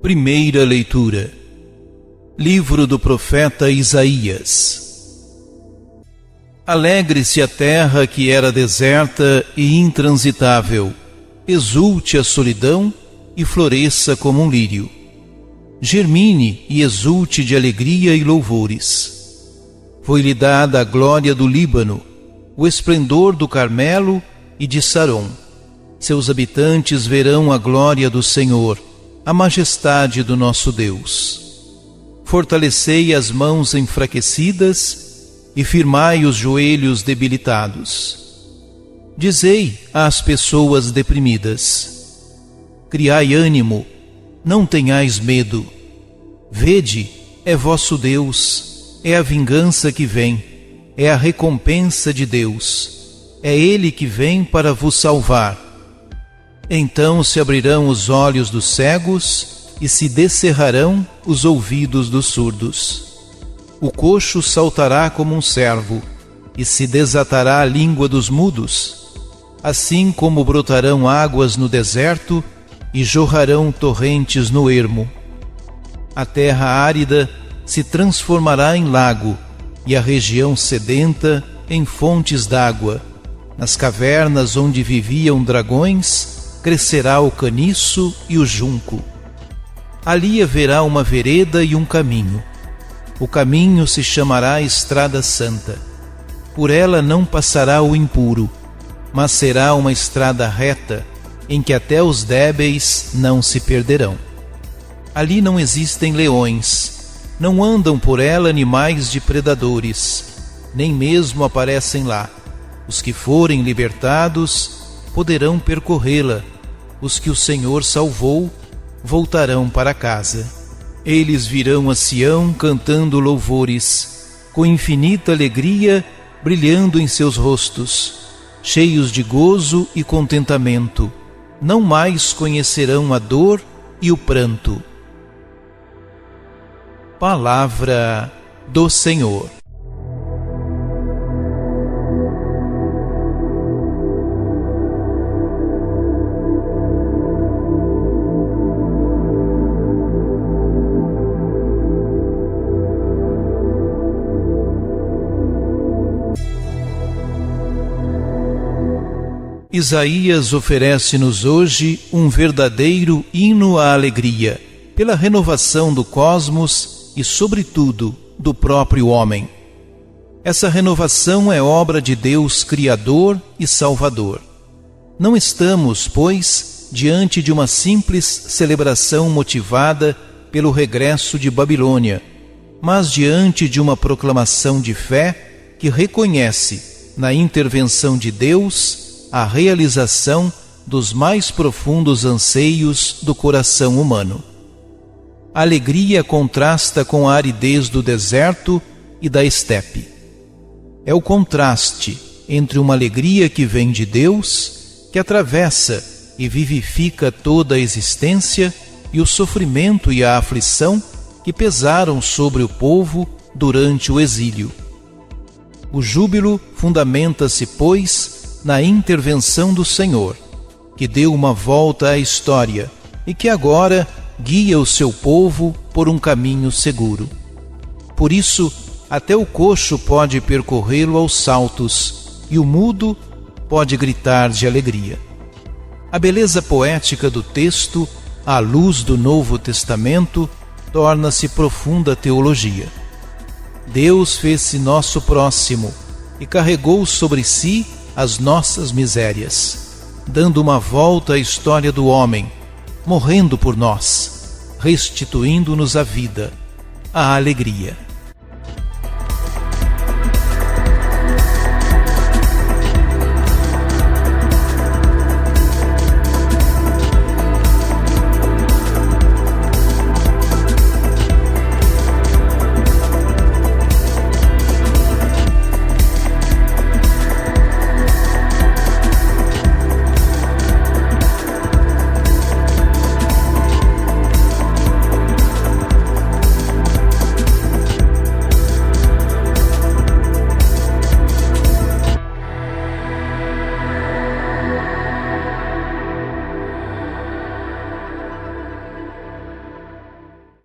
Primeira leitura. Livro do profeta Isaías. Alegre-se a terra que era deserta e intransitável, exulte a solidão e floresça como um lírio. Germine e exulte de alegria e louvores. Foi-lhe dada a glória do Líbano, o esplendor do Carmelo e de Saron. Seus habitantes verão a glória do Senhor, a majestade do nosso Deus. Fortalecei as mãos enfraquecidas e firmai os joelhos debilitados. Dizei às pessoas deprimidas: criai ânimo, não tenhais medo. Vede, é vosso Deus, é a vingança que vem, é a recompensa de Deus, é Ele que vem para vos salvar. Então se abrirão os olhos dos cegos e se descerrarão os ouvidos dos surdos. O coxo saltará como um cervo e se desatará a língua dos mudos, assim como brotarão águas no deserto e jorrarão torrentes no ermo. A terra árida se transformará em lago e a região sedenta em fontes d'água. Nas cavernas onde viviam dragões crescerá o caniço e o junco. Ali haverá uma vereda e um caminho. O caminho se chamará Estrada Santa. Por ela não passará o impuro, mas será uma estrada reta, em que até os débeis não se perderão. Ali não existem leões, não andam por ela animais de predadores, nem mesmo aparecem lá. Os que forem libertados poderão percorrê-la. Os que o Senhor salvou voltarão para casa. Eles virão a Sião cantando louvores, com infinita alegria brilhando em seus rostos, cheios de gozo e contentamento. Não mais conhecerão a dor e o pranto. Palavra do Senhor. Isaías oferece-nos hoje um verdadeiro hino à alegria, pela renovação do cosmos e, sobretudo, do próprio homem. Essa renovação é obra de Deus Criador e Salvador. Não estamos, pois, diante de uma simples celebração motivada pelo regresso de Babilônia, mas diante de uma proclamação de fé que reconhece, na intervenção de Deus, a realização dos mais profundos anseios do coração humano. A alegria contrasta com a aridez do deserto e da estepe. É o contraste entre uma alegria que vem de Deus, que atravessa e vivifica toda a existência, e o sofrimento e a aflição que pesaram sobre o povo durante o exílio. O júbilo fundamenta-se, pois, na intervenção do Senhor, que deu uma volta à história e que agora guia o seu povo por um caminho seguro. Por isso, até o coxo pode percorrê-lo aos saltos e o mudo pode gritar de alegria. A beleza poética do texto, à luz do Novo Testamento, torna-se profunda teologia. Deus fez-se nosso próximo e carregou sobre si as nossas misérias, dando uma volta à história do homem, morrendo por nós, restituindo-nos a vida, a alegria.